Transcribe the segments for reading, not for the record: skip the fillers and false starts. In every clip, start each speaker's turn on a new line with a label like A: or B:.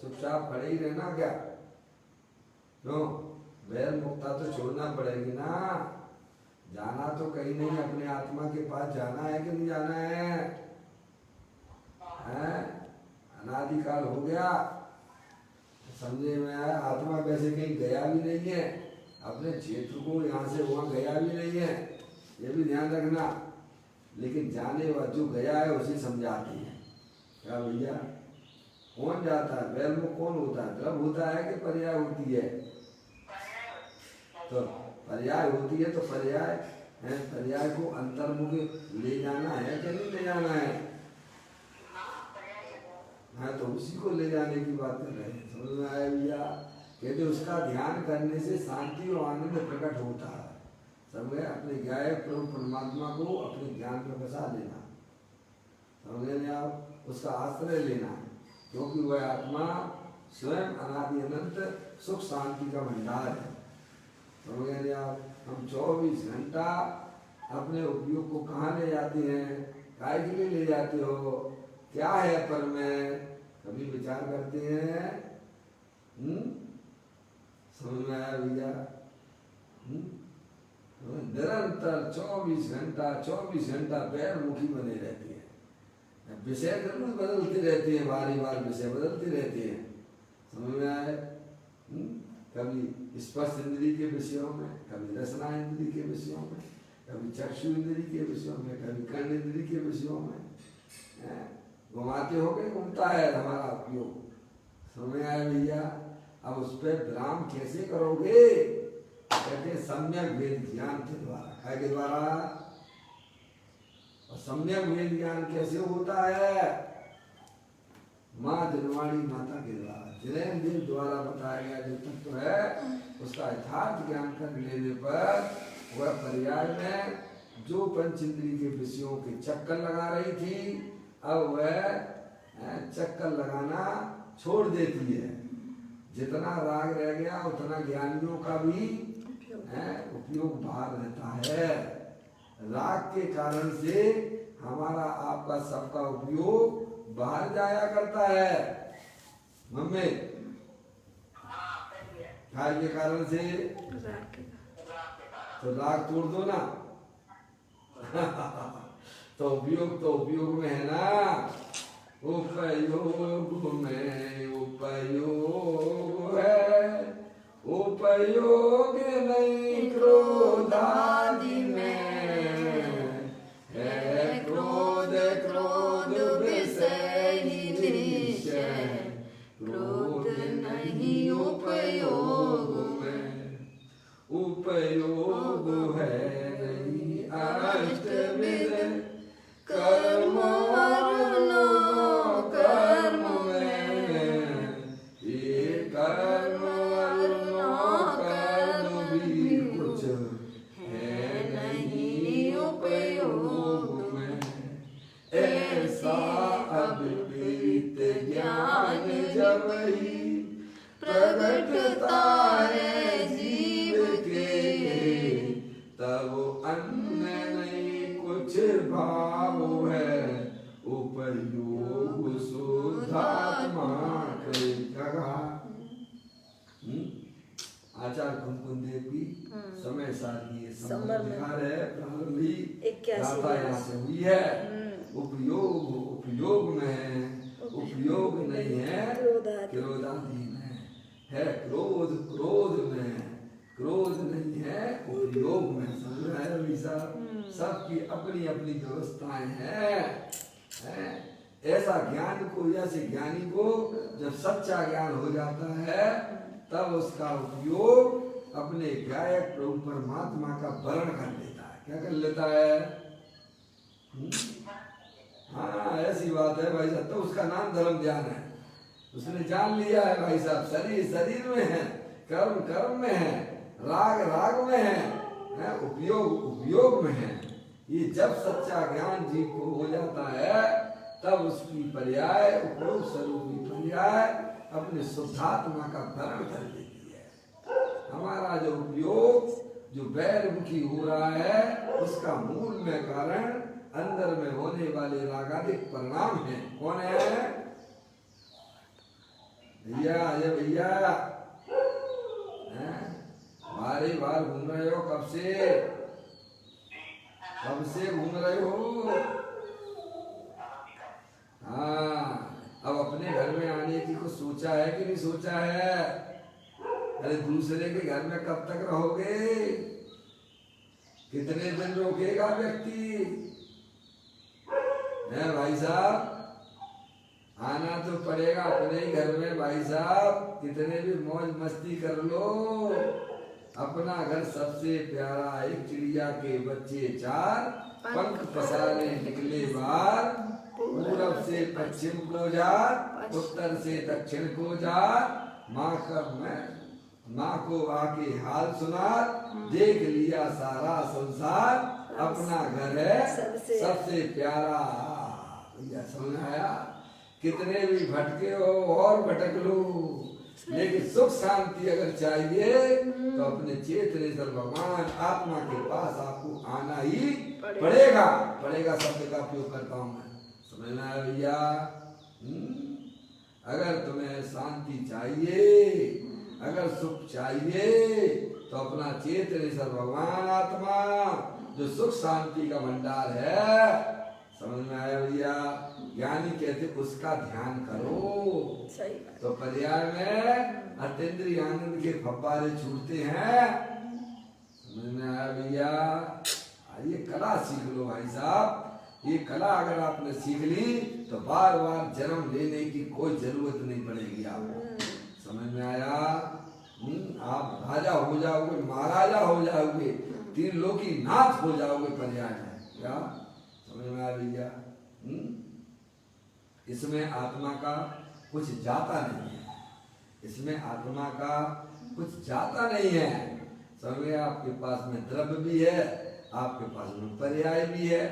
A: चुपचाप खड़े ही रहना क्या? क्यों? बैर मुक्ता तो छोड़ना पड़ेगी ना। जाना तो कहीं नहीं, अपने आत्मा के पास जाना है कि नहीं जाना है? अनादिकाल हो गया, समझे में आया? आत्मा वैसे कहीं गया भी नहीं है, अपने क्षेत्र को यहाँ से वहाँ गया भी नहीं है, ये भी ध्यान रखना। लेकिन जाने वाला जो गया है उसे समझाती है। क्या भैया, कौन जाता है? बैल में कौन होता है? द्रव होता है कि पर्याय होती है? तो पर्याय होती है, तो पर्याय है, पर्याय को अंतर्मुख ले जाना है कि नहीं ले जाना है? हाँ, तो उसी को ले जाने की बात कर रहे हैं। समझ में आया भैया? कहते उसका ध्यान करने से शांति और आनंद प्रकट होता है। समझ गए? अपने गायक प्रभु परमात्मा को अपने ज्ञान में बसा लेना, समझ गए आप? उसका आश्रय लेना है, क्योंकि वह आत्मा स्वयं अनादि अनंत सुख शांति का भंडार है। समझ गए आप? हम 24 घंटा अपने उपयोग को कहाँ ले जाते हैं? काय के लिए ले जाते हो? क्या है पर में? कभी विचार करते हैं? समझ में आया भैया? निरंतर 24 घंटा बैरमुखी बने रहते हैं। विषय जरूर बदलते रहते हैं, बारी बार विषय बदलते रहते हैं। समझ में आए? कभी स्पर्श इंद्री के विषयों में, कभी रसना इंद्री के विषयों में, कभी चक्षु इंद्री के विषयों में, कभी कर्ण इंद्री के विषयों में घुमाते हो गए, घूमता है हमारा उपयोग। समझ में आया भैया? अब उस पर विराम कैसे करोगे? कहते सम्यक वेद ज्ञान के द्वारा। क्या के द्वारा? और सम्यक वेद ज्ञान कैसे होता है? माँ जनवाणी माता के द्वारा, जिनेन देव द्वारा बताया गया जो तत्व है, उसका यथार्थ ज्ञान कर लेने पर वह पर्याय में जो पंच इंद्रिय के विषयों के चक्कर लगा रही थी, अब वह चक्कर लगाना छोड़ देती है। जितना राग रह गया उतना ज्ञानियों का भी उपयोग बाहर रहता है। राग के कारण से हमारा आपका सबका उपयोग बाहर जाया करता है। मम्मी खाए के कारण से तो राग तोड़ दो ना। तो उपयोग में है ना? उपयोग में उपयोग है, उपयोग नहीं क्रोधादि में है। क्रोध क्रोध विषय निश्चय, क्रोध नहीं उपयोग में। उपयोग है नहीं अष्टविध कर्म वर्णो कर्म में। ये कर्म वर्णो कर्म भी कुछ है नहीं उपयोग में। ऐसा अद्वैत ज्ञान जब ही प्रकटता है जीव के, तब अन्य नहीं कुछ भाव है। उपयोग शुद्धात्मा के जगह। आचार्य कुंकुम देव की समय सारी संबंधिकार है, प्रारंभी गाथा यहाँ से हुई है। उपयोग में है, उपयोग नहीं है क्रोधादि में है। क्रोध क्रोध में, क्रोध नहीं है उपयोग में। समझ रहे हैं भैया? सबकी अपनी अपनी व्यवस्थाएं हैं। ऐसा ज्ञान को, जैसे ज्ञानी को जब सच्चा ज्ञान हो जाता है, तब उसका उपयोग अपने गायक प्रभु परमात्मा का वर्ण कर लेता है। क्या कर लेता है? हाँ, ऐसी बात है भाई साहब। तो उसका नाम धर्म ध्यान है। उसने जान लिया है भाई साहब, शरीर शरीर में है, कर्म कर्म में है, राग राग में है, उपयोग उपयोग में है। ये जब सच्चा ज्ञान जीव को हो जाता है, तब उसकी पर्याय उपयोग स्वरूपी पर्याय अपने शुद्धात्मा का वर्ण कर देती है। हमारा जो उपयोग जो बैरमुखी हो रहा है, उसका मूल में कारण अंदर में होने वाले रागादिक परिणाम है। कौन है? भैया अजय भैया, बार ही बार घूम रहे हो, कब से घूम रहे हो? हाँ, अब अपने घर में आने की कुछ सोचा है कि नहीं सोचा है? अरे दूसरे के घर में कब तक रहोगे? कितने दिन रोकेगा व्यक्ति? है भाई साहब, आना तो पड़ेगा अपने ही घर में भाई साहब। कितने भी मौज मस्ती कर लो, अपना घर सबसे प्यारा। एक चिड़िया के बच्चे चार, पंख पसारे निकले बाहर। पूरब से पश्चिम को जा, उत्तर से दक्षिण को जा। माँ को आके हाल सुना, देख लिया सारा संसार। अपना घर है सबसे प्यारा। भैया समझ आया? कितने भी भटके हो और भटक लो, लेकिन सुख शांति अगर चाहिए तो अपने चेतनेश्वर भगवान आत्मा के पास आपको आना ही पड़ेगा। पड़ेगा शब्द का उपयोग करता हूँ मैं, समझना है भैया? अगर तुम्हें शांति चाहिए, अगर सुख चाहिए तो अपना चेतनेश्वर भगवान आत्मा जो सुख शांति का भंडार है, समझ में आया भैया? ज्ञानी कहते उसका ध्यान करो। सही बात। तो पर्याय में अतीन्द्रिय आनंद के फव्वारे छूटते हैं। समझ में आया भैया? ये कला सीख लो भाई साहब। ये कला अगर आपने सीख ली तो बार बार जन्म लेने की कोई जरूरत नहीं पड़ेगी आपको। समझ में आया? आप राजा हो जाओगे, महाराजा हो जाओगे, तीन लोकी नाथ हो जाओगे पर्याय में। क्या समझ में आया भैया? इसमें आत्मा का कुछ जाता नहीं है, इसमें आत्मा का कुछ जाता नहीं है। समझे? आपके पास में द्रव्य भी है, आपके पास में पर्याय भी है।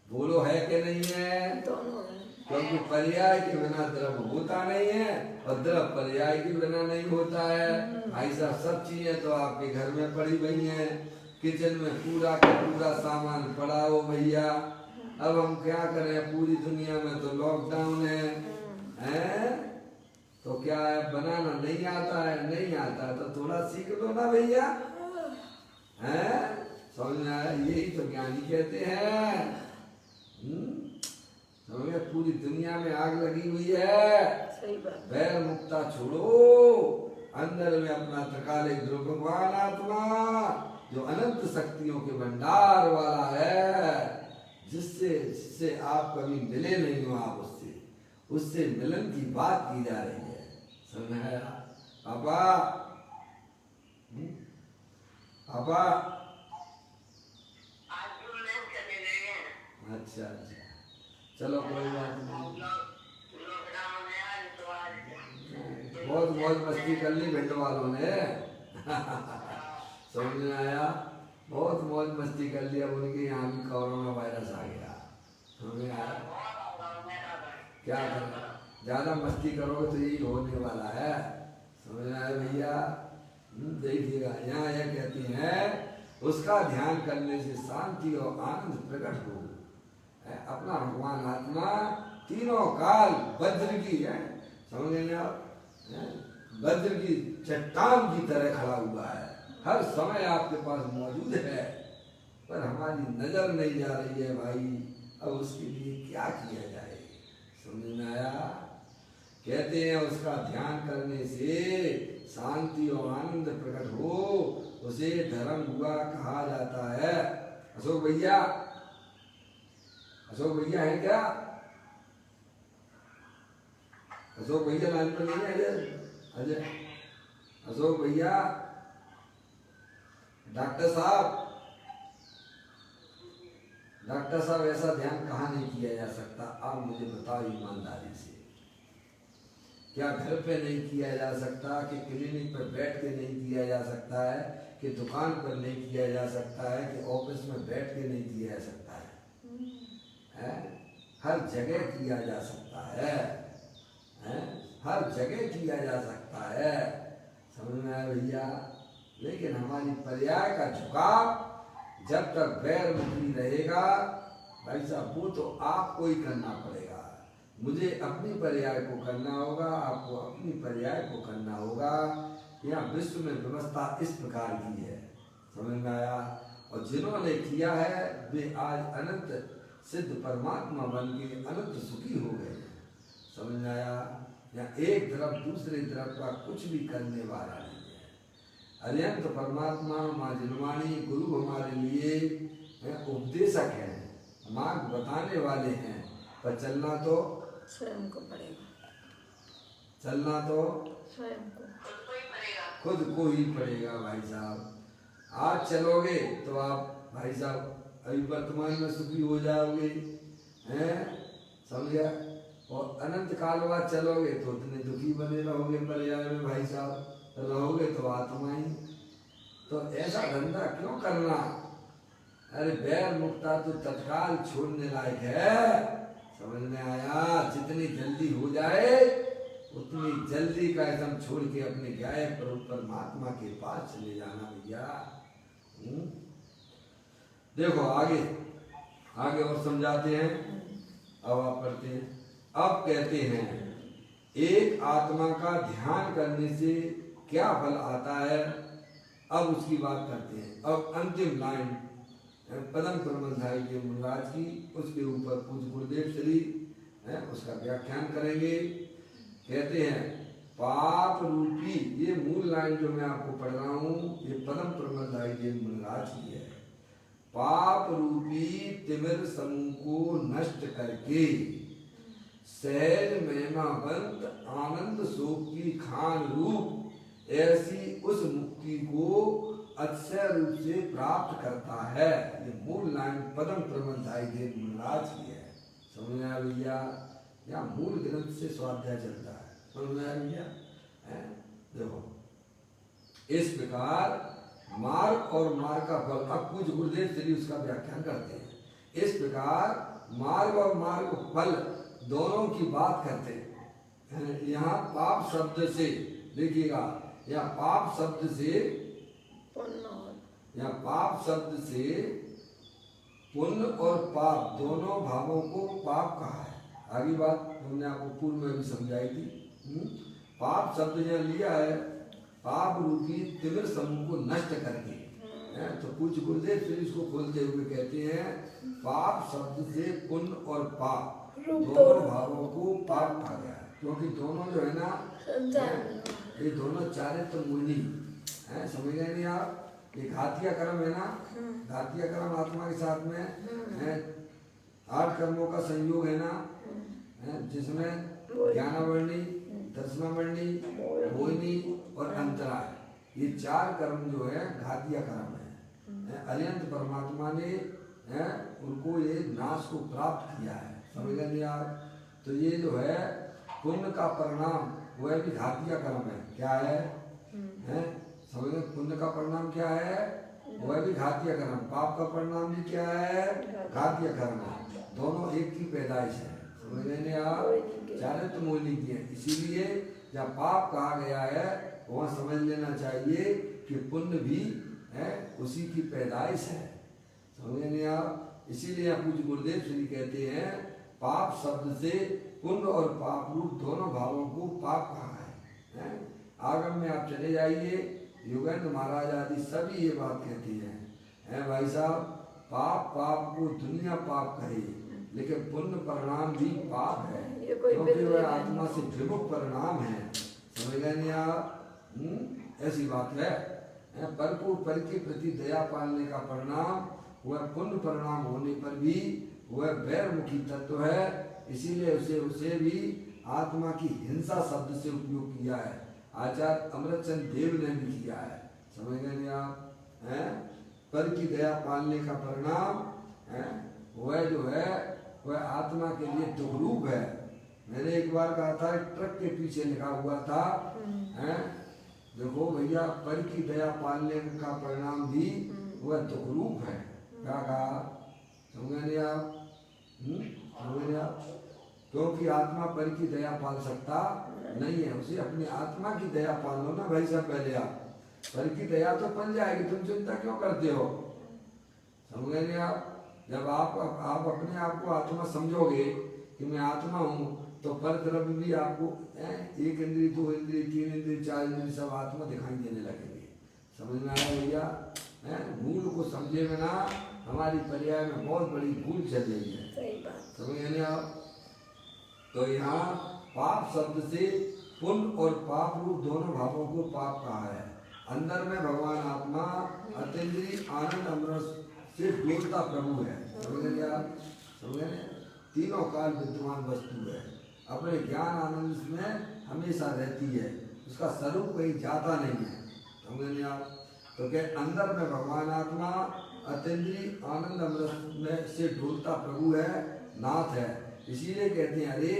A: बोलो है कि नहीं है? दोनों है। क्योंकि पर्याय के बिना द्रव्य होता नहीं है और द्रव्य पर्याय के बिना नहीं होता है। भाई साहब, सब चीजें तो आपके घर में पड़ी हुई हैं। किचन में पूरा का पूरा सामान पड़ा हो भैया। अब हम क्या करें? पूरी दुनिया में तो लॉकडाउन है, तो क्या है, बनाना नहीं आता है? नहीं आता है तो थोड़ा सीख लो ना भैया। हैं? समझ में आया? यही तो ज्ञानी कहते हैं। समझ, पूरी दुनिया में आग लगी हुई है, बैर मुक्ता छोड़ो, अंदर में अपना त्रिकाल ध्रुव भगवान आत्मा जो अनंत शक्तियों के भंडार वाला है, जिससे आप कभी मिले नहीं हो, आप उससे मिलन की बात की जा रही है। समझ में आया? पापा पापा, अच्छा अच्छा, चलो कोई बात नहीं। बहुत बहुत मस्ती कर ली भिंड वालों ने। समझ में आया? बहुत मौज मस्ती कर लिया। उनके यहाँ भी कोरोना वायरस आ गया। समझ में आया? क्या करना, ज्यादा मस्ती करोगे तो यही होने वाला है। समझ में आया भैया? देखिएगा, यहाँ यह कहती है उसका ध्यान करने से शांति और आनंद प्रकट हो। अपना भगवान आत्मा तीनों काल वज्र की है, समझ लेंगे आप, वज्र की चट्टान की तरह खड़ा हुआ है, हर समय आपके पास मौजूद है, पर हमारी नजर नहीं जा रही है भाई। अब उसके लिए क्या किया जाए? समझ में आया? कहते हैं उसका ध्यान करने से शांति और आनंद प्रकट हो, उसे धर्म हुआ कहा जाता है। अशोक भैया, अशोक भैया है क्या? अशोक भैया लाइन पर नहीं है? अजय, अशोक भैया, डॉक्टर साहब, डॉक्टर साहब, ऐसा ध्यान कहाँ नहीं किया जा सकता? आप मुझे बताओ ईमानदारी से, क्या घर पे नहीं किया जा सकता? कि क्लिनिक पर बैठ के नहीं किया जा सकता है? कि दुकान पर नहीं किया जा सकता है? कि ऑफिस में बैठ के नहीं किया जा सकता है? हर जगह किया जा सकता है, हर जगह किया जा सकता है। समझ में आया भैया? लेकिन हमारी पर्याय का झुकाव जब तक गैर मुक्ति रहेगा भाई साहब, वो तो आपको ही करना पड़ेगा। मुझे अपनी पर्याय को करना होगा, आपको अपनी पर्याय को करना होगा। यहाँ विश्व में व्यवस्था इस प्रकार की है, समझ में आया। और जिन्होंने किया है वे आज अनंत सिद्ध परमात्मा बन के अनंत सुखी हो गए, समझ में आया। यहाँ एक तरफ दूसरे तरफ का कुछ भी करने वाला नहीं है। अनंत परमात्मा माँ जिनवाणी गुरु हमारे लिए उपदेशक हैं, मार्ग बताने वाले हैं, पर चलना तो
B: स्वयं को पड़ेगा,
A: चलना तो
B: स्वयं को
A: खुद को ही पड़ेगा भाई साहब। आज चलोगे तो आप भाई साहब अभी वर्तमान में सुखी हो जाओगे, हैं, समझ गया। और अनंत काल बाद चलोगे तो उतने दुखी बने रहोगे पर्याय में भाई साहब, रहोगे तो आत्मा ही। तो ऐसा धंधा क्यों करना। अरे बैर मुक्ता तो तत्काल छोड़ने लायक है, समझ में आया। जितनी जल्दी हो जाए उतनी जल्दी का एकदम छोड़ के अपने गाय परमात्मा के पास चले जाना भैया। देखो आगे आगे और समझाते हैं। अब आप पढ़ते हैं। अब कहते हैं एक आत्मा का ध्यान करने से क्या फल आता है, अब उसकी बात करते हैं। अब अंतिम लाइन पदम प्रबंधाई के मुनिराज की, उसके ऊपर पूज्य गुरुदेव श्री उसका व्याख्यान करेंगे। कहते हैं पाप रूपी, ये मूल लाइन जो मैं आपको पढ़ रहा हूँ ये पदम प्रबंधाई के मुनिराज की है। पाप रूपी तिमिर समूह को नष्ट करके सहज महिमावंत आनंद शोक की खान रूप ऐसी उस मुक्ति को अक्षय रूप से प्राप्त करता है। ये मूल लाइन पदम प्रबंधाई देव मुनिराज की है, समझ में आया भैया। यहाँ मूल ग्रंथ से स्वाध्याय चलता है, समझ में आया भैया। देखो इस प्रकार मार्ग और मार्ग का फल, अब पूज्य गुरुदेव श्री उसका व्याख्यान करते हैं। इस प्रकार मार्ग और मार्ग फल दोनों की बात करते हैं। यहाँ पाप शब्द से देखिएगा, यहाँ पाप शब्द से यहाँ पाप शब्द से पुण्य और पाप दोनों भावों को पाप कहा है। आगे बात हमने आपको पूर्व में भी समझाई थी। पाप शब्द यहाँ लिया है पाप रूपी तिमिर समूह को नष्ट करके। तो पूज्य गुरुदेव फिर इसको खोलते हुए कहते हैं पाप शब्द से पुण्य और पाप दोनों भावों को पाप कहा गया है, क्योंकि दोनों जो है ना ये दोनों चारित्र मुनि है, समझ गए नहीं आप। ये घातिया कर्म है ना, घातिया कर्म आत्मा के साथ में है, 8 कर्मों का संयोग है ना, जिसमें ज्ञानावर्णी, दर्शनावर्णी, मोहिनी और अंतराय, ये 4 कर्म जो है घातिया कर्म है। अनंत परमात्मा ने उनको ये नाश को प्राप्त किया है, समझ गए आप। तो ये जो है पुण्य का परिणाम वह भी घातिया कर्म है। क्या है, समझ गए। पुण्य का परिणाम क्या है, वह भी घातिया कर्म। पाप का परिणाम भी क्या है, घातिया कर्म है। दोनों एक की पैदाइश है, समझ गए आप। चारित्र मूली की है, इसीलिए जब पाप कहा गया है वहाँ समझ लेना चाहिए कि पुण्य भी है उसी की पैदाइश है, समझ गए आप। इसीलिए पूज्य गुरुदेव श्री कहते हैं पाप शब्द से पुण्य और पाप रूप दोनों भावों को पाप कहा है। आगम में आप चले जाइए, योगेंद्र महाराज आदि सभी ये बात कहती हैं भाई साहब। पाप पाप को दुनिया पाप कहे, लेकिन पुण्य परिणाम भी पाप है, क्योंकि वह आत्मा से विमुख परिणाम है, समझ गए नहीं आप। ऐसी बात है। पर को पर के प्रति दया पालने का परिणाम वह पुण्य परिणाम होने पर भी वह वैरमुखी तत्व है, इसीलिए उसे भी आत्मा की हिंसा शब्द से उपयोग किया है। आचार्य अमृतचंद देव ने भी किया है, समझ गए नहीं आप। पर की दया पालने का परिणाम वह जो है वह आत्मा के लिए दुखरूप है। मैंने एक बार कहा था, ट्रक के पीछे लिखा हुआ था देखो भैया, पर की दया पालने का परिणाम भी वह दुखरूप है। क्या कहा, समझ नहीं आप, समझ नहीं आप। क्योंकि आत्मा पर की दया पाल सकता नहीं है, उसे अपनी आत्मा की दया पाल लो ना भाई साहब। पहले आप पर की दया तो पल जाएगी, तुम चिंता क्यों करते हो, समझ नहीं आप। जब आप अपने आप को आत्मा समझोगे कि मैं आत्मा हूँ, तो पर तरफ भी आपको एक इंद्री, दो इंद्री, तीन इंद्री, चार इंद्री सब आत्मा दिखाई देने लगेंगे। समझ में आया भैया? भूल को समझे में ना हमारी पर्याय में बहुत बड़ी भूल चल रही है।
B: सही बात।
A: समझ गए आप? तो यहाँ पाप शब्द से पुण्य और पाप रूप दोनों भावों को पाप कहा है। अंदर में भगवान आत्मा अतीन्द्रिय आनंद अमृत से डोलता प्रभु है। समझ गए आप? समझ गए? तीनों काल विद्यमान वस्तु है, अपने ज्ञान आनंद में हमेशा रहती है, उसका स्वरूप कहीं जाता नहीं है। समझ गए आप? तो क्या अंदर में भगवान आत्मा अतीन्द्रिय आनंद अमृत में से डोलता प्रभु है, नाथ है। इसीलिए कहते हैं अरे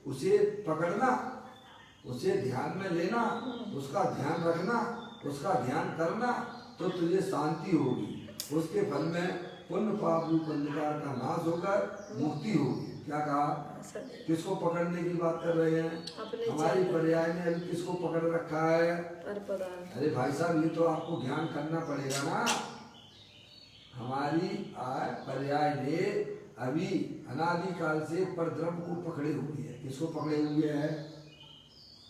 A: उसे पकड़ना, उसे ध्यान में लेना, उसका ध्यान रखना, उसका ध्यान करना तो तुझे शांति होगी। उसके फल में पुण्य पाप रूप अंधकार का नाश होकर मुक्ति होगी। क्या कहा? किसको पकड़ने की बात कर रहे हैं? हमारी पर्याय ने अभी किसको पकड़ रखा है? अरे भाई साहब ये तो आपको ज्ञान करना पड़ेगा ना। हमारी पर्याय ने अभी अनादिकाल से परद्रव्य को पकड़े हुए है। किसको पकड़े हुए है?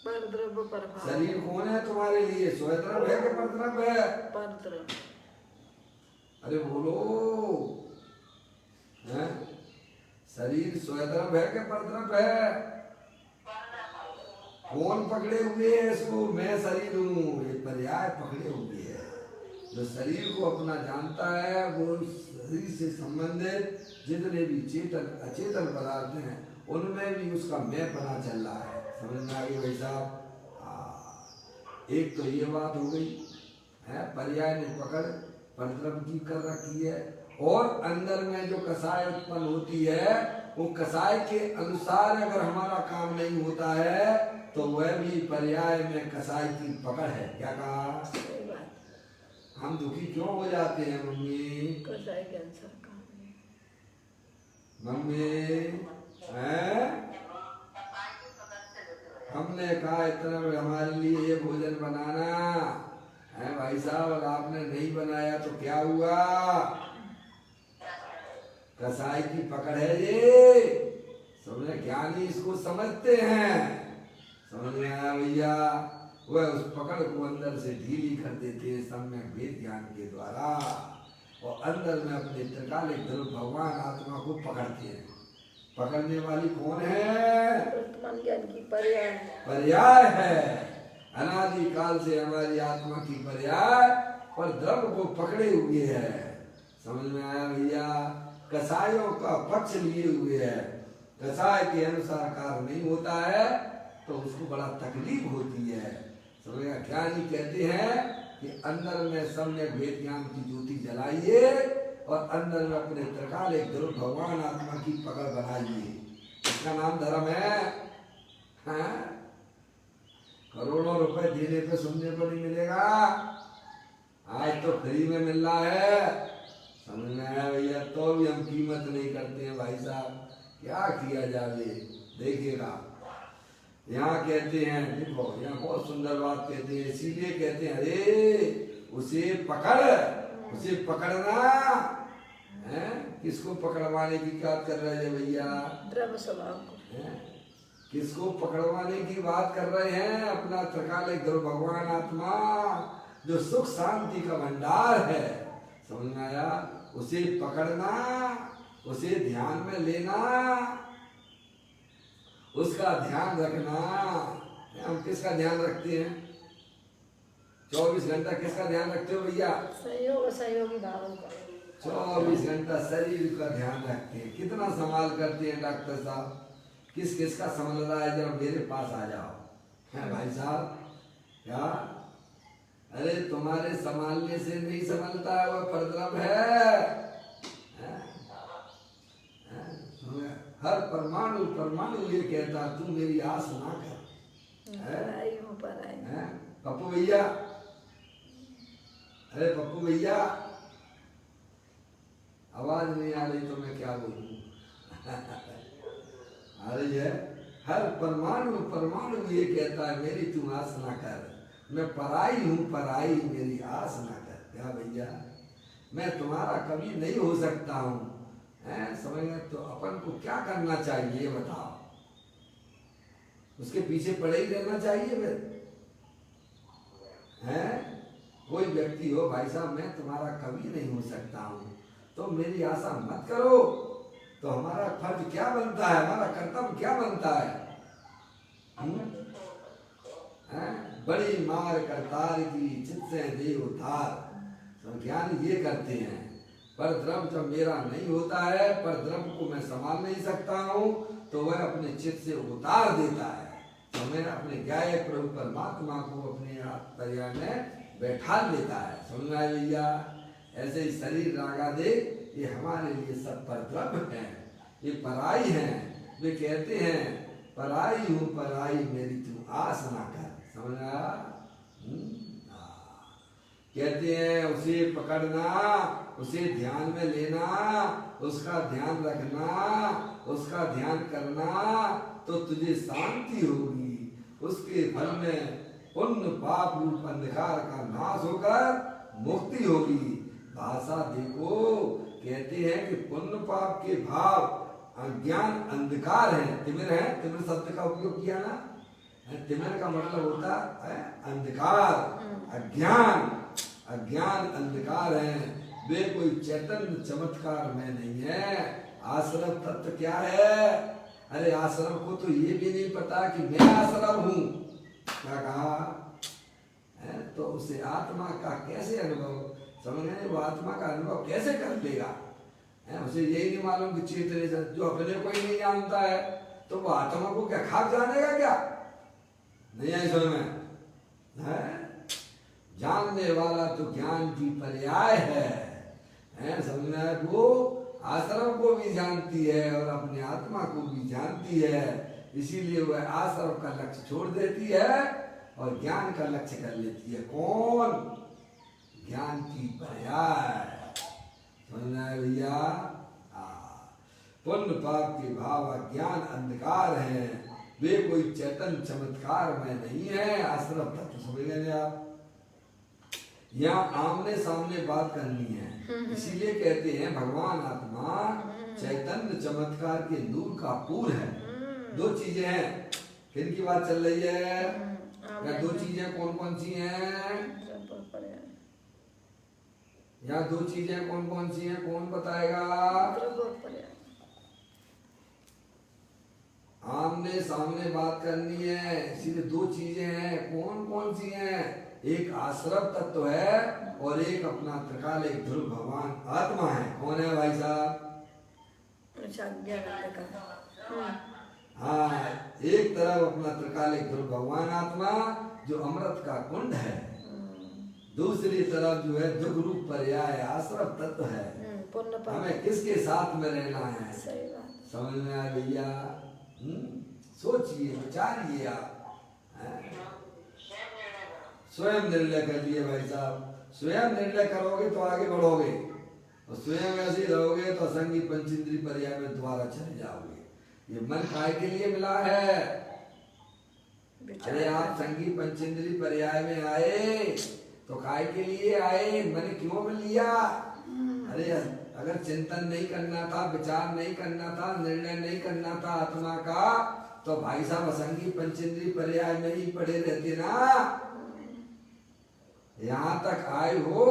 A: शरीर कौन है तुम्हारे लिए? स्वद्रव्य है कि परद्रव्य है?
B: परद्रव्य।
A: अरे बोलो हैं? शरीर स्वद्रव्य है कि परद्रव्य है? कौन पकड़े हुए है इसको? मैं शरीर हूँ। ये पर्याय पकड़े हुए है। जो शरीर को अपना जानता है वो शरीर से संबंधित जितने भी चेतन अचेतन पदार्थ हैं उनमें भी उसका मैं बना चल रहा है। समझ में आ गई भाई साहब? एक तो ये बात हो गई है, पर्याय ने पकड़ परद्रव्य की कर रखी है। और अंदर में जो कसाय उत्पन्न होती है वो कसाय के अनुसार अगर हमारा काम नहीं होता है तो वह भी पर्याय में कसाय की पकड़ है। क्या कहा? हम दुखी क्यों हो जाते हैं मम्मी?
B: कसाई के अनुसार काम है।
A: मम्मी हैं? हमने कहा इतना हमारे लिए ये भोजन बनाना है भाई साहब, अगर आपने नहीं बनाया तो क्या हुआ? कसाई की पकड़ है ये। समझे? ज्ञानी इसको समझते हैं। समझ में आया भैया? वह उस पकड़ को अंदर से ढीली कर देते हैं सम्यक वेद ज्ञान के द्वारा, और अंदर में अपने त्रिकालिक ध्रुव भगवान आत्मा को पकड़ते हैं। पकड़ने वाली कौन है?
B: वर्तमान ज्ञान की पर्याय।
A: पर्याय है। अनादि काल से हमारी आत्मा की पर्याय पर द्रव्य को पकड़े हुए है। समझ में आया भैया? कसायों का पक्ष लिए हुए है। कसाय के अनुसार कार्य नहीं होता है तो उसको बड़ा तकलीफ होती है। समझ गया? ज्ञानी कहते हैं कि अंदर में सम्यक वेद ज्ञान की ज्योति जलाइए और अंदर में अपने त्रिकालिक ध्रुव भगवान आत्मा की पकड़ बनाइए। इसका नाम धर्म है। हाँ? करोड़ों रुपए देने पे सुनने को नहीं मिलेगा, आज तो फ्री में मिल रहा है। समझ में आया भैया? तो भी हम कीमत नहीं करते हैं भाई साहब। क्या किया जाए? देखिएगा यहाँ कहते हैं, देखो यहाँ बहुत सुंदर बात कहते हैं। इसीलिए कहते हैं अरे उसे पकड़, उसे पकड़ना है। किसको पकड़वाने की बात कर रहे हैं भैया?
B: द्रव्य स्वभाव को।
A: किसको पकड़वाने की बात कर रहे हैं? अपना त्रिकालिक ध्रुव भगवान आत्मा जो सुख शांति का भंडार है। समझ में आया? उसे पकड़ना, उसे ध्यान में लेना, उसका ध्यान रखना। हम किसका ध्यान रखते हैं? 24 घंटा किसका ध्यान रखते हो भैया?
B: सहयोग सहयोगी भावों का।
A: 24 घंटा शरीर का ध्यान रखते हैं। कितना संभाल करते हैं डॉक्टर साहब? किस किस का संभल रहा है? जब मेरे पास आ जाओ। है भाई साहब? क्या? अरे तुम्हारे संभालने से नहीं संभलता है, वह परद्रव्य है। हर परमाणु परमाणु ये कहता तू मेरी आस ना कर। पप्पू भैया, अरे पप्पू भैया, आवाज नहीं आ रही तो मैं क्या बोलूं? आ रही है? हर परमाणु परमाणु ये कहता है मेरी तू आस ना कर। मैं पराई हूँ, पराई मेरी आस ना कर। क्या भैया? मैं तुम्हारा कभी नहीं हो सकता हूँ। समझ गए? तो अपन को क्या करना चाहिए बताओ? उसके पीछे पड़े ही रहना चाहिए फिर, हैं? कोई व्यक्ति हो भाई साहब मैं तुम्हारा कवि नहीं हो सकता हूँ तो मेरी आशा मत करो, तो हमारा फर्ज क्या बनता है, हमारा कर्तव्य क्या बनता है? हैं? बड़ी मार करतार की चित से दे उतार, तो ज्ञानी ये करते हैं। पर द्रव्य जब मेरा नहीं होता है, पर द्रव्य को मैं संभाल नहीं सकता हूँ, तो वह अपने चित्त से उतार देता है। तो मैं अपने ज्ञाय प्रभु परमात्मा को अपने पर्याय में बैठा लेता है। समझ में आया भैया? ऐसे ही शरीर रागा दे, ये हमारे लिए सब पर द्रव्य है, ये पराई है। वे कहते हैं पराई हूँ पराई मेरी तू आस ना कर। समझ आया? कहते हैं उसे पकड़ना, उसे ध्यान में लेना, उसका ध्यान रखना, उसका ध्यान करना, तो तुझे शांति होगी। उसके फल में पुण्य पाप रूप अंधकार का नाश होकर मुक्ति होगी। भाषा देखो, कहते हैं कि पुण्य पाप के भाव अज्ञान अंधकार है। तिमिर है, तिमिर शब्द का उपयोग किया ना, तिमिर का मतलब होता है अंधकार, अज्ञान। अज्ञान अंधकार है, वे कोई चैतन्य चमत्कार में नहीं है। आश्रम तत्व क्या है? अरे आश्रम को तो ये भी नहीं पता कि मैं आश्रम हूँ। क्या कहा है? तो उसे आत्मा का कैसे अनुभव, समझ गए? वो आत्मा का अनुभव कैसे कर लेगा? उसे यही नहीं मालूम कि चेतने जो अपने को ही नहीं जानता है, तो वो आत्मा को क्या खाक जानेगा क्या? नहीं है समझ में? जानने वाला तो ज्ञान की पर्याय है, समझ में? वो आश्रम को भी जानती है और अपने आत्मा को भी जानती है, इसीलिए वह आश्रम का लक्ष्य छोड़ देती है और ज्ञान का लक्ष्य कर लेती है। कौन? ज्ञान की पर्याय। समझ में आया भैया? पुण्य पाप के भाव अज्ञान अंधकार है, वे कोई चैतन्य चमत्कार में नहीं है। आश्रम तत्व समझ गए आप? यहाँ आमने सामने बात करनी है, इसीलिए कहते हैं भगवान आत्मा चैतन्य चमत्कार के नूर का पूर है। दो चीजें हैं, किन की बात चल रही है? या दो चीजें कौन कौन सी हैं? यहाँ दो चीजें कौन कौन सी हैं, कौन बताएगा? आमने सामने बात करनी है, इसीलिए दो चीजें हैं। कौन कौन सी हैं? एक आश्रम तत्व है और एक अपना त्रिकालिक ध्रुव भगवान आत्मा है। कौन है भाई साहब? हाँ, एक तरफ अपना त्रिकालिक ध्रुव भगवान आत्मा जो अमृत का कुंड है, दूसरी तरफ जो है दुख रूप पर्याय आश्रम तत्व है। हमें किसके साथ में रहना है? समझ में आ भैया? सोचिए, विचारिए आप, स्वयं निर्णय कर लिए भाई साहब। स्वयं निर्णय करोगे तो आगे बढ़ोगे, और स्वयं ऐसे ही रहोगे तो असंगी पंचेंद्रिय पर्याय में दोबारा चले जाओगे। ये मन काय के लिए मिला है? अरे आप संगी पंचेंद्रिय पर्याय में आए तो काय के लिए आए? मन क्यों में लिया? अरे अगर चिंतन नहीं करना था, विचार नहीं करना था, निर्णय नहीं करना था आत्मा का, तो भाई साहब असंगी पंचेंद्रिय पर्याय में ही पड़े रहते ना। यहाँ तक आए हो,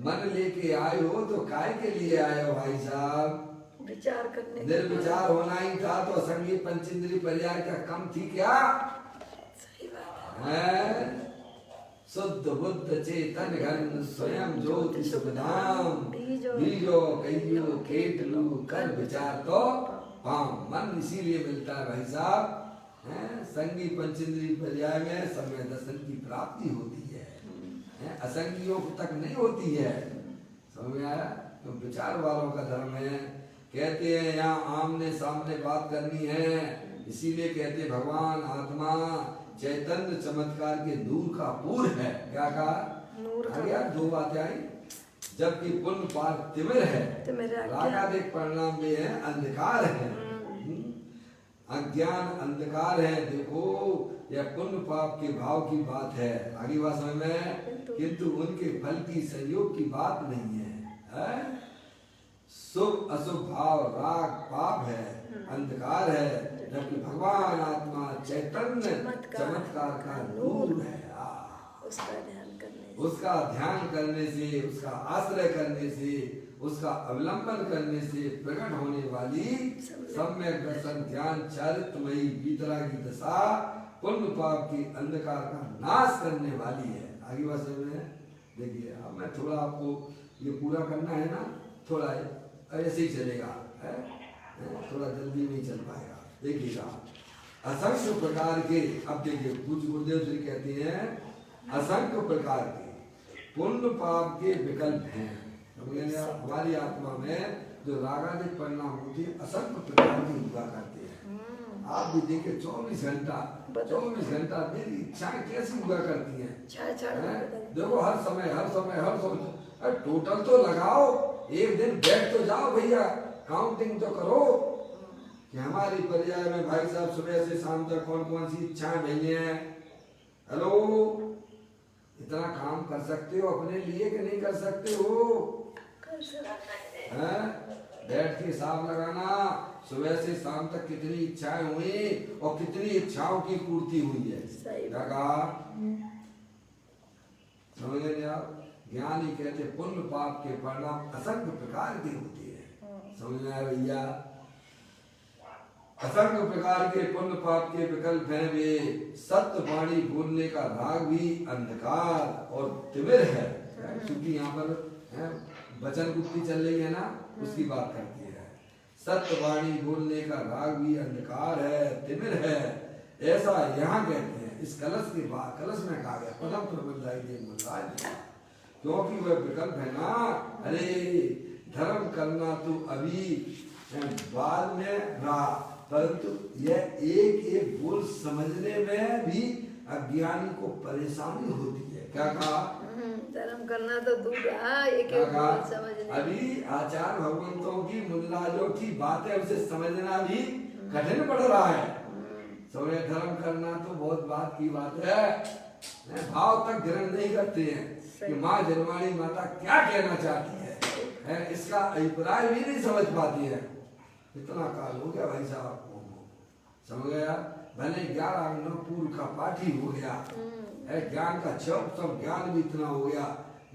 A: मन लेके आए हो, तो काय के लिए आए हो भाई साहब?
B: विचार करने,
A: निर्विचार होना ही था, तो असंगी पंचेंद्रिय पर्याय का कम थी क्या?
B: सही बात है।
A: शुद्ध बुद्ध चेतन घन स्वयं ज्योति सुखधाम, बीजो कहियो खेत लू कर विचार तो पाम। मन इसीलिए मिलता है भाई साहब, संगी पंचेंद्रिय पर्याय में समय दर्शन की प्राप्ति होती है, असंगियों तक नहीं होती है। समझ में आया? तो विचार वालों का धर्म है। कहते हैं यहाँ आमने सामने बात करनी है, इसीलिए कहते भगवान आत्मा चैतन्य चमत्कार के नूर का पूर है। क्या कहा?
B: नूर का।
A: यार दो बातें आई, जबकि पुण्य पाप तिमिर है, रागादिक परिणाम में है अंधकार है, अज्ञान अंधकार है। देखो यह पुण्य पाप के भाव की बात है, आगे बात समझ में, किंतु उनके फल की संयोग की बात नहीं है। शुभ अशुभ भाव, राग पाप है, अंधकार है, जबकि भगवान आत्मा चैतन्य चमत्कार का नूर है।
B: उसका ध्यान करने
A: उसका ध्यान करने से, उसका आश्रय करने से, उसका अवलंबन करने से प्रकट होने वाली सम्यक दर्शन ध्यान चारित्रमयी वीतरागी दशा पुण्य पाप की अंधकार का नाश करने वाली है। आगे बात समझ में देखिए। अब मैं थोड़ा आपको ये पूरा करना है ना, थोड़ा ऐसे ही चलेगा है? थोड़ा जल्दी नहीं चल पाएगा। देखिएगा असंख्य प्रकार के, अब देखिए पूज्य गुरुदेव जी कहते हैं असंख्य प्रकार के पुण्य पाप के विकल्प हैं। हमारी आत्मा में जो रागादिक परिणाम होती है असंख्य प्रकार की हुआ करते हैं। आप भी देखिए 24 घंटा मेरी इच्छाएं कैसी हुआ करती हैं। देखो हर समय टोटल तो लगाओ, एक दिन बैठ तो जाओ भैया, काउंटिंग तो करो कि हमारी पर्याय में भाई साहब सुबह से शाम तक कौन कौन सी इच्छाएं भई हैं। हेलो, इतना काम कर सकते हो अपने लिए कि नहीं कर सकते हो? बैठ के हिसाब लगाना सुबह से शाम तक कितनी इच्छाएं हुई और कितनी इच्छाओं की पूर्ति हुई है। क्या कहा? समझ गए आप? ज्ञानी कहते पुण्य पाप के परिणाम असंख्य प्रकार के होते हैं। समझ में आया भैया? असंख्य प्रकार के पुण्य पाप के विकल्प हैं वे। सत्य वाणी बोलने का राग भी अंधकार और तिमिर है, क्योंकि यहाँ पर वचन गुप्ती चल रही है ना, उसकी बात करती है। सत्य वाणी बोलने का राग भी अंधकार है, तिमिर है, ऐसा यहाँ कहते हैं। इस कलश के बाद, कलश में कहा गया पदम प्रबंधाई, क्योंकि वह विकल्प है ना। अरे धर्म करना तो अभी बाद में रहा, परंतु यह एक एक बोल समझने में भी अज्ञानी को परेशानी होती है। क्या कहा?
B: धर्म करना तो दूर रहा, एक एक बोल समझने।
A: अभी आचार्य भगवंतों की मुनिराजों की बातें उसे समझना भी कठिन पड़ रहा है। समझे? धर्म करना तो बहुत बात की बात है, भाव तक ग्रहण नहीं करते हैं कि माँ जनवाणी माता क्या कहना चाहती है, इसका अभिप्राय भी नहीं समझ पाती है। इतना काल हो गया भाई साहब को, समझ गया? भले 11 अंगों पूर्व का पाठी हो गया है, ज्ञान का सब ज्ञान भी इतना हो गया,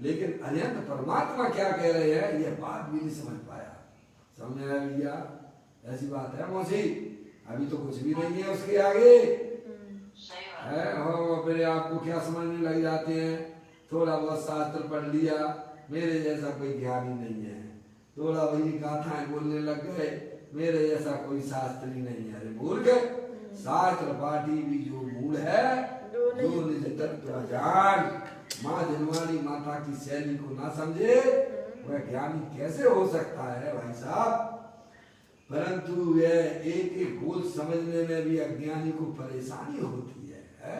A: लेकिन अनंत परमात्मा क्या कह रहे हैं यह बात भी नहीं समझ पाया। समझ आया भैया? ऐसी बात है मौसी, अभी तो कुछ भी नहीं है उसके आगे है। फिर आपको क्या समझने लग जाते हैं? थोड़ा बहुत शास्त्र पढ़ लिया, मेरे जैसा कोई ज्ञान ही नहीं है। थोड़ा वही गाथाएं बोलने लग गए, मेरे जैसा कोई शास्त्री नहीं है। अरे भूल गए, शास्त्र पाठी भी जो मूल है, जो निज तत्व जान, माँ जनवाणी माता की शैली को ना समझे वह ज्ञानी कैसे हो सकता है भाई साहब? परंतु यह एक एक बोल समझने में भी अज्ञानी को परेशानी होती है।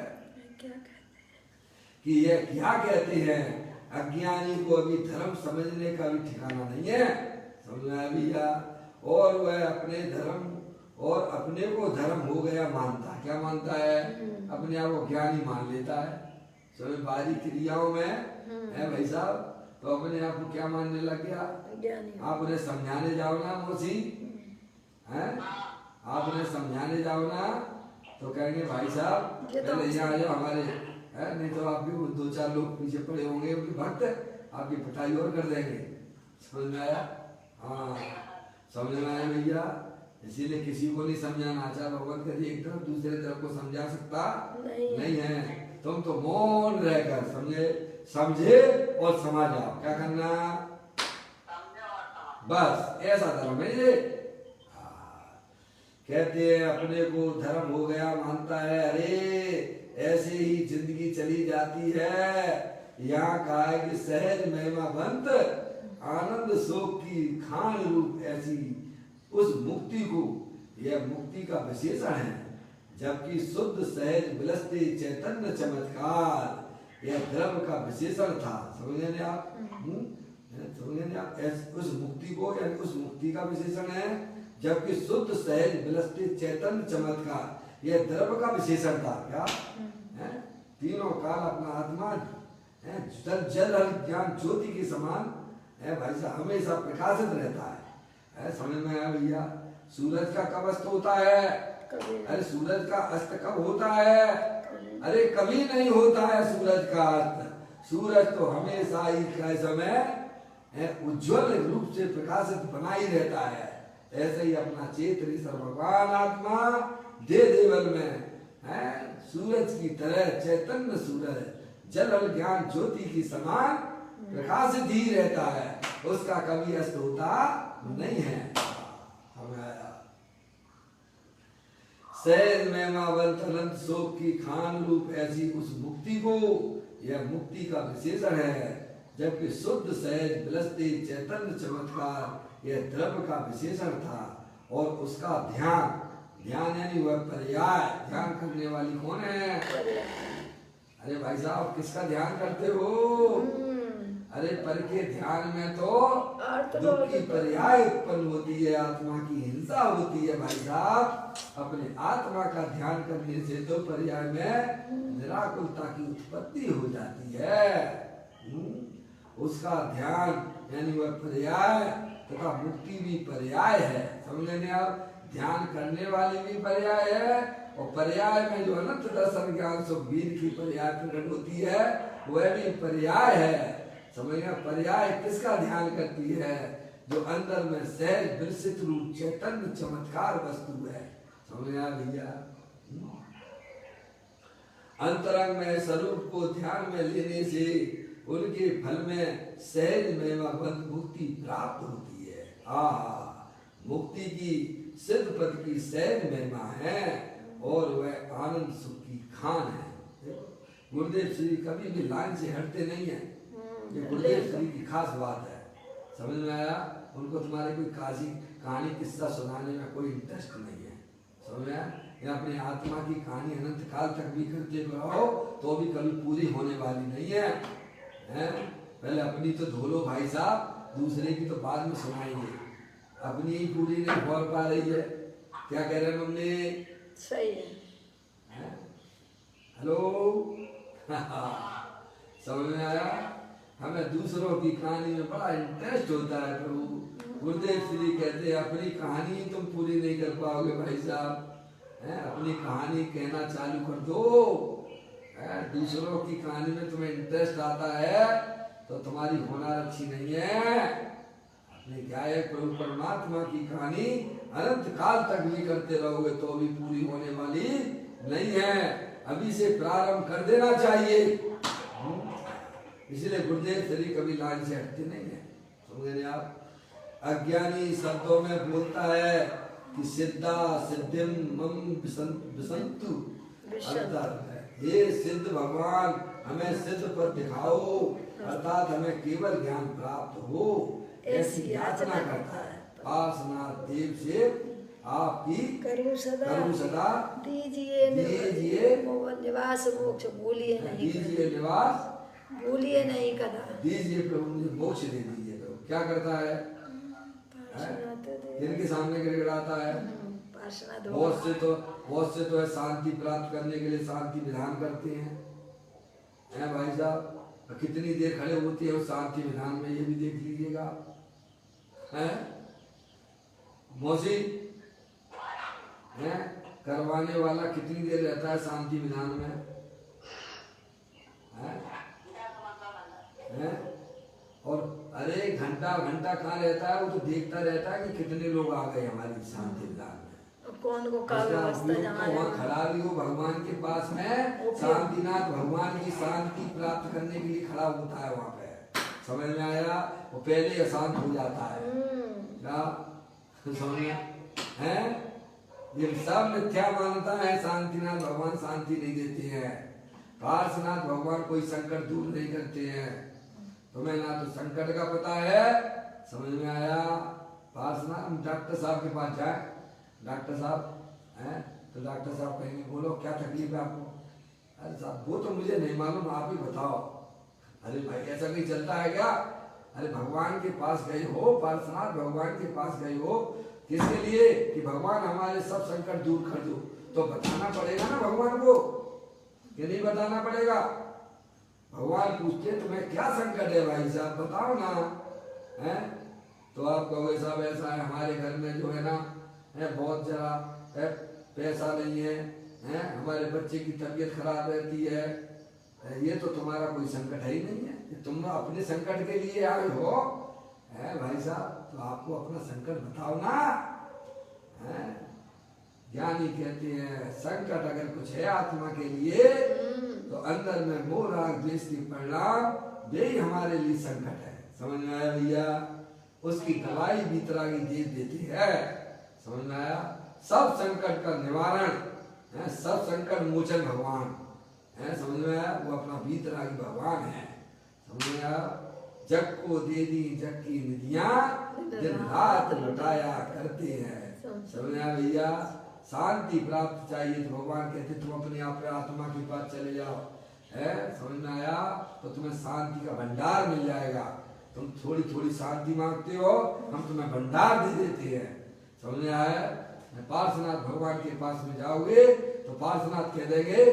A: कि यह क्या कहते हैं? अज्ञानी को अभी धर्म समझने का भी ठिकाना नहीं है। समझ में आया भैया? और वह अपने धर्म और अपने को धर्म हो गया मानता है। क्या मानता है? अपने आप को ज्ञानी मान लेता है। सभी बाहरी क्रियाओं में है भाई साहब, तो अपने आप को क्या मानने लग गया? आप उन्हें समझाने जाओ ना मौसी, है आप उन्हें समझाने जाओ ना तो कहेंगे भाई साहब पहले यहाँ आ जाओ हमारे, है नहीं तो आप भी 2-4 लोग पीछे पड़े होंगे उनके भक्त, आपकी पिटाई और कर देंगे। समझ में आया? हाँ समझ में आया भैया? इसीलिए किसी को नहीं समझाना। आचार्य भगवत कभी एक तरफ दूसरे तरफ को समझा सकता नहीं है। तुम तो मौन रहकर समझे और समझ आओ। क्या करना? बस ऐसा धर्म है ये। कहते हैं अपने को धर्म हो गया मानता है। अरे ऐसे ही जिंदगी चली जाती है। यहाँ कहा है कि सहज महिमा बंत आनंद शोक की खान रूप ऐसी उस मुक्ति को, यह मुक्ति का विशेषण है। जबकि शुद्ध सहज विलसते चैतन्य चमत्कार यह द्रव्य का विशेषण था। समझे आप? समझे आप? उस मुक्ति को, यानी उस मुक्ति का विशेषण है। जबकि शुद्ध सहज विलसते चैतन्य चमत्कार यह द्रव्य का विशेषण था। क्या है? तीनों काल अपना आत्मा जल ज्ञान ज्योति के समान है भाई साहब, हमेशा प्रकाशित रहता है। है, समझ में आया भैया? सूरज का कब अस्त होता है?
B: कभी
A: अरे सूरज का अस्त कब होता है? अरे कभी नहीं होता है सूरज का अस्त। सूरज तो हमेशा ही का समय उज्जवल रूप से प्रकाशित बना ही रहता है। ऐसे ही अपना चेतन भगवान आत्मा दे देवल में है सूरज की तरह चैतन्य सूरज जल और ज्ञान ज्योति की समान प्रकाशित ही रहता है, उसका कभी अस्त होता नहीं है। हमें आया सहज महिमावंत अनंत शोक की खान रूप ऐसी उस मुक्ति को यह मुक्ति का विशेषण है, जबकि शुद्ध सहज विलसते चैतन्य चमत्कार यह द्रव्य का विशेषण था। और उसका ध्यान, ध्यान यानी वह पर्याय, ध्यान करने वाली कौन है? अरे भाई साहब किसका ध्यान करते हो? अरे पर के ध्यान में तो दुख की पर्याय उत्पन्न होती है, आत्मा की हिंसा होती है भाई साहब। अपने आत्मा का ध्यान करने से तो पर्याय में निराकुलता की उत्पत्ति हो जाती है। उसका ध्यान यानी वह पर्याय तथा मुक्ति भी पर्याय है, समझ लेंगे आप? ध्यान करने वाली भी पर्याय है, और पर्याय में जो अनंत दर्शन ज्ञान सुख वीर की पर्याय प्रकट होती है वह भी पर्याय है। समझिए पर्याय किसका ध्यान करती है? जो अंदर में सहज विरसित रूप चैतन्य चमत्कार वस्तु है, समझ आया भैया? अंतरंग में स्वरूप को ध्यान में लेने से उनके फल में सहज महिमावंत मुक्ति प्राप्त होती है। मुक्ति की सिद्ध पद की सहज महिमा है और वह आनंद सुख की खान है। गुरुदेव श्री कभी भी लाइन से हटते नहीं है, ये गुरुदेव श्री की खास बात है, समझ में आया? उनको तुम्हारे कोई कहानी किस्सा सुनाने में कोई इंटरेस्ट नहीं है, समझ में आया? या अपनी आत्मा की कहानी अनंत काल तक भी करते रहो तो भी कभी पूरी होने वाली नहीं है, हैं? पहले अपनी तो धो लो भाई साहब, दूसरे की तो बाद में सुनाएंगे। अपनी ही पूरी नहीं हो पा रही है, क्या कह रहे हैं मम्मी?
B: सही है।
A: हेलो समझ में आया? हमें दूसरों की कहानी में बड़ा इंटरेस्ट होता है प्रभु। गुरुदेव श्री कहते हैं अपनी कहानी तुम पूरी नहीं कर पाओगे भाई साहब, अपनी कहानी कहना चालू कर दो। दूसरों की कहानी में तुम्हें इंटरेस्ट आता है तो तुम्हारी होनहार अच्छी नहीं है। अपने क्या है प्रभु परमात्मा की कहानी अनंत काल तक भी करते रहोगे तो भी पूरी होने वाली नहीं है, अभी से प्रारंभ कर देना चाहिए। इसलिए गुरुदेव श्री कभी लाइन से हटते नहीं है, समझ रहे आप? अज्ञानी शब्दों में बोलता है कि सिद्धा सिद्धिम मम विसंतु, हे सिद्ध भगवान हमें सिद्ध पर दिखाओ, अर्थात हमें केवल ज्ञान प्राप्त हो, ऐसी याचना करता है। पार्श्वनाथ देव से आपकी
B: करूं सदा दीजिए मोहन निवास मोक्ष भूलिए नहीं,
A: दीजिए निवास
B: भूलिए नहीं कदा,
A: दीजिए प्रभु मुझे मोक्ष दे दीजिए। प्रभु क्या करता है? इनके सामने गिड़गिड़ाता है। बहुत से तो है शांति प्राप्त करने के लिए शांति विधान करते हैं भाई साहब, कितनी देर खड़े होते हैं उस शांति विधान में, ये भी देख लीजिएगा। मौसी करवाने वाला कितनी देर रहता है शांति विधान में? और अरे घंटा कहाँ रहता है, वो तो देखता रहता है कि कितने लोग आ गए हमारी शांति विधान में।
B: कौन को वहाँ
A: खड़ा भी हो भगवान के पास में, शांतिनाथ भगवान की शांति प्राप्त करने के लिए खड़ा होता है वहाँ पे, समझ में आया? वो पहले अशांत हो जाता है, क्या समझ में? ये सब मिथ्या मानता है, शांतिनाथ भगवान शांति नहीं देते हैं, पार्श्वनाथ भगवान कोई संकट दूर नहीं करते हैं। तुम्हें ना तो संकट का पता है, समझ में आया? पार्श्वनाथ डॉक्टर साहब के पास जाए, डॉक्टर साहब हैं तो डॉक्टर साहब कहेंगे बोलो क्या तकलीफ है आपको? अरे साहब वो तो मुझे नहीं मालूम, आप ही बताओ। अरे भाई ऐसा नहीं चलता है क्या? अरे भगवान के पास गए हो, पार्श्वनाथ भगवान के पास गए हो किसके लिए? कि भगवान हमारे सब संकट दूर कर दो, तो बताना पड़ेगा ना भगवान को, कि नहीं बताना पड़ेगा? भगवान पूछते तुम्हें क्या संकट है भाई साहब बताओ ना, हैं? तो आप कहोगे साहब ऐसा है, हमारे घर में जो है ना बहुत जरा पैसा नहीं है, हमारे बच्चे की तबीयत खराब रहती है। ये तो तुम्हारा कोई संकट है ही नहीं है, ये तुम अपने संकट के लिए आए हो भाई साहब। तो आपको अपना संकट बताओ ना। ज्ञानी कहते हैं संकट अगर कुछ है आत्मा के लिए तो अंदर में मोह राग द्वेष की परिणाम वे ही हमारे लिए संकट है। समझ में आया भैया? उसकी दवाई बीतरागी दे देती है। समझ में आया? सब संकट का निवारण है, सब संकट मोचन भगवान है। समझ में आया? वो अपना बीतरागी भगवान है। समझ में आया? जग को दे दी जग की निधियां दिन रात लुटाया करते हैं। समझ में आया भैया? शांति प्राप्त चाहिए तो भगवान कहते तुम अपने आप आत्मा के पास चले जाओ। समझ में आया? तो तुम्हें शांति का भंडार मिल जाएगा। तुम थोड़ी थोड़ी शांति मांगते हो, हम तुम्हें भंडार दे देते हैं। समझ में आया? पार्श्वनाथ भगवान के पास में जाओगे तो पार्श्वनाथ कह देंगे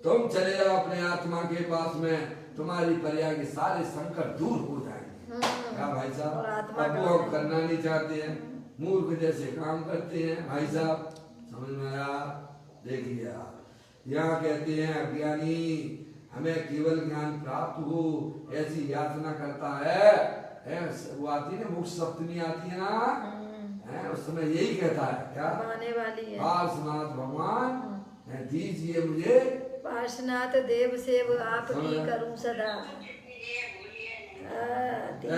A: तुम चले जाओ अपने आत्मा के पास में, तुम्हारी पर्याय के सारे संकट दूर हो जाएंगे। क्या भाई साहब? अब वो हम करना नहीं चाहते हैं, मूर्ख जैसे काम करते हैं भाई साहब। समझ में आया? देखिए यहाँ कहते हैं अज्ञानी हमें केवल ज्ञान प्राप्त हो ऐसी याचना करता है। वो आती है ना, मोक्ष सप्तमी आती है ना, उस समय यही कहता है क्या
B: आने वाली है,
A: पार्श्वनाथ भगवान दीजिए मुझे
B: पार्श्वनाथ देव सेव आपकी करूं सदा।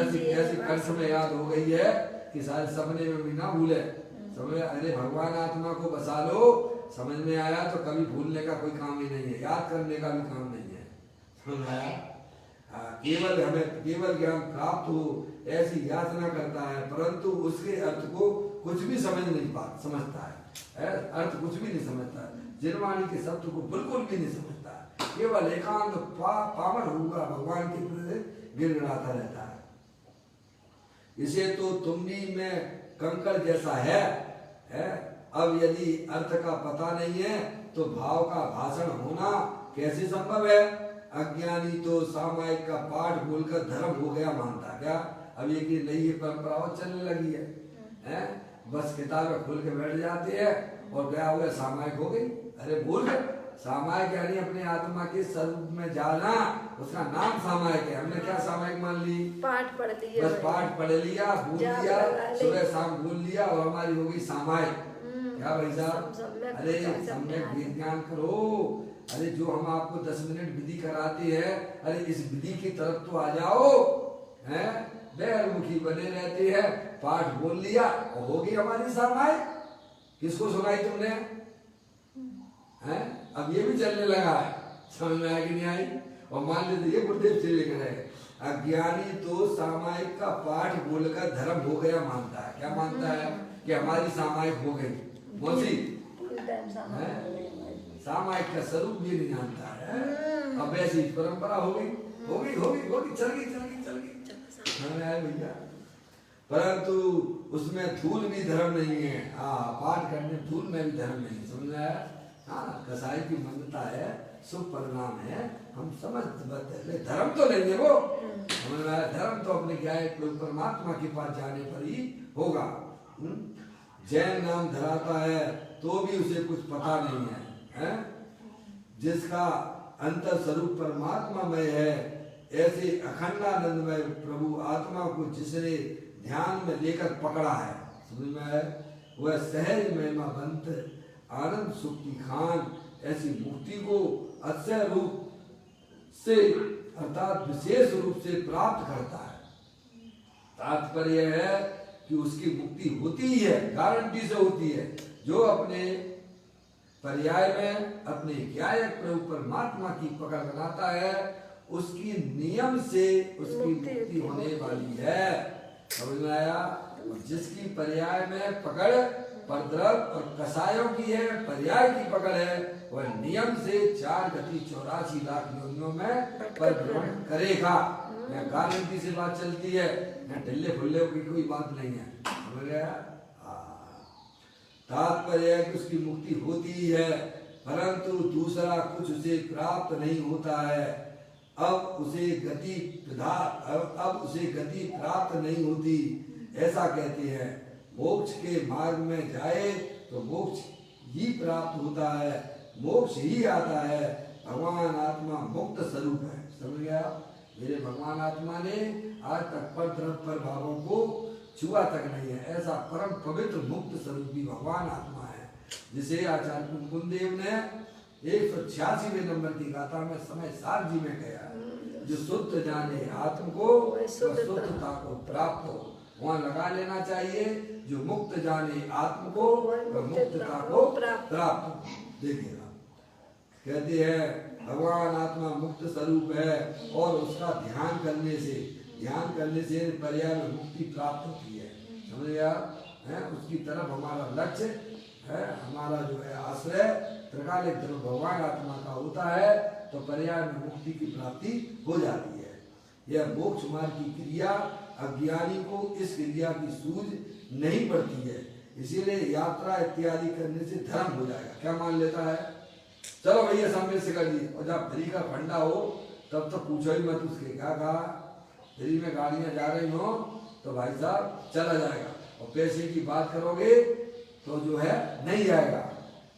A: ऐसी कंठ में याद हो गई है कि शायद सपने में भी ना भूले। समझ? अरे भगवान आत्मा को बसा लो। समझ में आया? तो कभी भूलने का कोई काम ही नहीं है, याद करने का भी काम नहीं है। समझ आया? केवल हमें केवल ज्ञान प्राप्त हो ऐसी याचना करता है, परंतु उसके अर्थ को कुछ भी समझता है। अर्थ कुछ भी नहीं समझता है, जिनवाणी के शब्द को बिल्कुल भी नहीं समझता है। केवल एकांत पामर होगा भगवान के प्रति गिड़गिड़ाता रहता है। इसे तो तुमनी में कंकड़ जैसा है। अब यदि अर्थ का पता नहीं है तो भाव का भाषण होना कैसे संभव है? अज्ञानी तो सामायिक का पाठ बोलकर धर्म हो गया मानता। क्या अब ये की नई परंपरा चलने लगी है? बस किताबें खोल के बैठ जाते हैं और गया हुआ सामायिक हो गई। अरे बोल सामायिक यानी अपने आत्मा के स्वरूप में जाना, उसका नाम सामायिक है। हमने क्या सामायिक मान ली?
B: पाठ पढ़ लिया,
A: बस पाठ पढ़ लिया, भूल लिया, सुबह शाम भूल लिया और हमारी हो गई सामायिक। क्या भाई साहब? अरे सम्यक विज्ञान करो। अरे जो हम आपको 10 मिनट विधि कराते हैं, अरे इस विधि की तरफ तो आ जाओ। बेमुखी बने रहते हैं, पाठ बोल लिया और होगी हमारी सामायिक। किसको सुनाई तुमने? अब ये भी चलने लगा है। समझ में आया कि नहीं आई? और मान लेते ये गुरुदेव से लिख रहे हैं अज्ञानी तो सामायिक का पाठ बोलकर धर्म हो गया मानता है। क्या मानता है? कि हमारी सामायिक हो गई। मौसी सामायिक का स्वरूप भी नहीं जानता है। अब ऐसी परंपरा हो गई, चल गई। भैया परंतु उसमें धूल भी धर्म नहीं है। पाठ करने धूल में भी धर्म नहीं। समझ में आया? कसाई की मंदता है, शुभ परिणाम है, हम समझ धर्म तो नहीं है वो। समझ में आया? धर्म तो अपने क्या है, परमात्मा के पास जाने पर ही होगा। जैन नाम धराता है तो भी उसे कुछ पता नहीं है। जिसका अंतर स्वरूप परमात्मामय है, ऐसे अखंडानंदमय प्रभु आत्मा को जिसने ध्यान में लेकर पकड़ा है, समझ में आया? वह सहज महिमा बंत आनंद सुख की खान ऐसी मुक्ति को अक्षय रूप से अर्थात विशेष रूप से प्राप्त करता है। तात्पर्य है कि उसकी मुक्ति होती ही है, गारंटी से होती है। जो अपने पर्याय में अपने ज्ञायक प्रभु परमात्मा की पकड़ बनाता है, उसकी नियम से उसकी मुक्ति होने वाली है। समझ में आया? जिसकी पर्याय में पकड़ परद्रव और कसायों की है, पर्याय की पकड़ है, वह नियम से 4 गति 84 लाख योनियों में परिभ्रमण करेगा। गारंटी से बात चलती है, ढिल्ले फुल्ले की कोई बात नहीं है। समझ गया? तात्पर्य है कि उसकी मुक्ति होती ही है, परंतु दूसरा कुछ उसे प्राप्त नहीं होता है। अब उसे गति प्राप्त नहीं होती, ऐसा कहते हैं। मोक्ष के मार्ग में जाए तो मोक्ष ही प्राप्त होता है, मोक्ष ही आता है। भगवान आत्मा मुक्त स्वरूप है। समझ गया? मेरे भगवान आत्मा ने आज तक पर तरफ पर भावों को छुआ तक नहीं है। ऐसा परम पवित्र मुक्त स्वरूपी भगवान आत्मा है, जिसे आचार्य कुंकुम देव ने 186वें नंबर की गाथा में समय सार जी में कहा, जो शुद्ध जाने आत्म को वह शुद्धता को प्राप्त हो। वहाँ लगा लेना चाहिए, जो मुक्त जाने आत्म को वह मुक्तता को प्राप्त हो। देखिएगा, कहते हैं भगवान आत्मा मुक्त स्वरूप है और उसका ध्यान करने से पर्याय में मुक्ति प्राप्त होती है। समझ गया? है उसकी तरफ हमारा लक्ष्य है, हमारा जो है आश्रय त्रिकालिक धर्म भगवान आत्मा का होता है, तो पर्याय में मुक्ति की प्राप्ति हो जाती है। यह मोक्ष मार्ग की क्रिया अज्ञानी को इस क्रिया की सूझ नहीं पड़ती है, इसीलिए यात्रा इत्यादि करने से धर्म हो जाएगा। क्या मान लेता है? चलो भैया सामने से कर दी, और जब फ्री का फंडा हो तब तो पूछो ही मत उसके। क्या कहा? फ्री में गाड़ियां जा रही हो तो भाई साहब चला जाएगा, और पैसे की बात करोगे तो जो है नहीं जाएगा।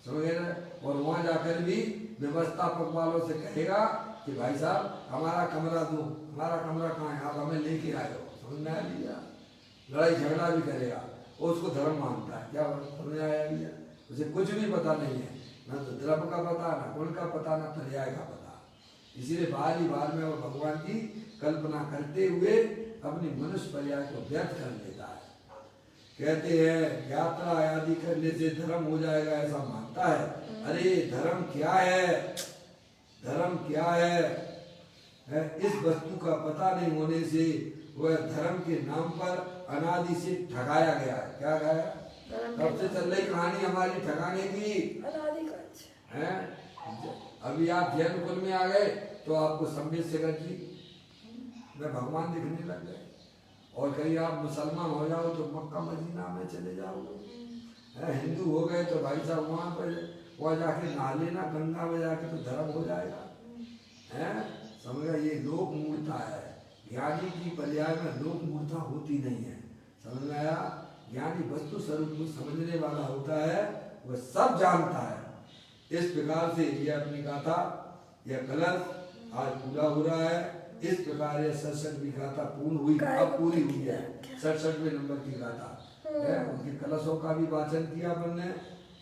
A: समझ गए ना? और वहां जाकर भी व्यवस्थापक वालों से कहेगा कि भाई साहब हमारा कमरा दो। हमारा कमरा कहाँ है? आप हमें लेके आए हो। समझ में आया भैया? लड़ाई झगड़ा भी करेगा, और उसको धर्म मानता है। क्या समझ आया भैया? उसे कुछ भी पता नहीं है, ना तो द्रव्य का पता, ना गुण का पता, ना पर्याय का पता। इसीलिए बार ही बार में वो भगवान की कल्पना करते हुए अपनी मनुष्य पर्याय को व्यर्थ कर देता है। कहते हैं यात्रा आदि करने से धर्म हो जाएगा, ऐसा मानता है। अरे धर्म क्या है? धर्म क्या है? इस वस्तु का पता नहीं होने से वह धर्म के नाम पर अनादि से ठगाया गया है। क्या गया? कब से चल रही कहानी हमारी ठगाने की? है? अभी आप जैन कुल में आ गए तो आपको संबित शेखर जी में भगवान दिखने लग गए, और कहीं आप मुसलमान हो जाओ तो मक्का मदीना में चले जाओगे। हिंदू हो गए तो भाई साहब वहाँ जाके नहा लेना गंगा में जाके, तो धर्म हो जाएगा। है? समझ? ये लोक मूर्ता है। ज्ञानी की पर्याय में लोक मूर्ता होती नहीं है। समझ में आया? ज्ञानी वस्तु स्वरूप को समझने वाला होता है, वह सब जानता है। इस प्रकार से यह अपनी गाथा, यह कलश आज पूरा हो रहा है। इस प्रकार यह 67वीं गाथा पूर्ण हुई, अब पूरी हुई है। 67वें नंबर की गाथा है। उनके कलशों का भी वाचन किया अपन ने,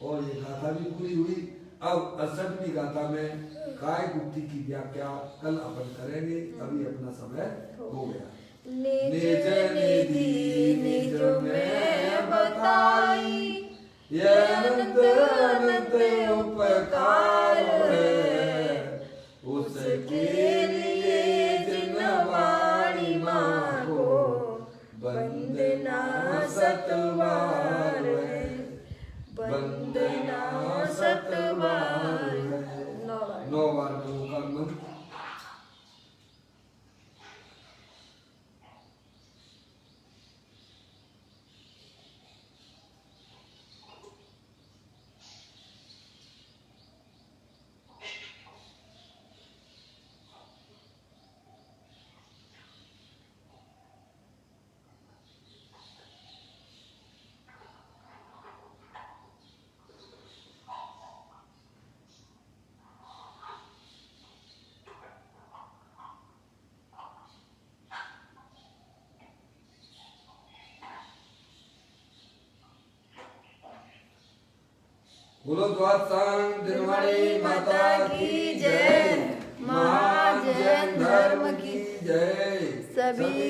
A: और ये गाथा भी पूरी हुई। अब 68वीं गाथा में काय गुप्ती की व्याख्या कल अपन करेंगे। अभी अपना समय हो गया।
B: निज निधि निज में बताई,
A: यह अनंत अनंत उपकार है, उसके लिए जिन वाणी माँ को वंदना सतबार है, वंदना सतबार है। 9 बार प्रभु का मंत्र। बोलो द्वादशांग दिनवाणी माता की जय, महान जैन धर्म की जय। सभी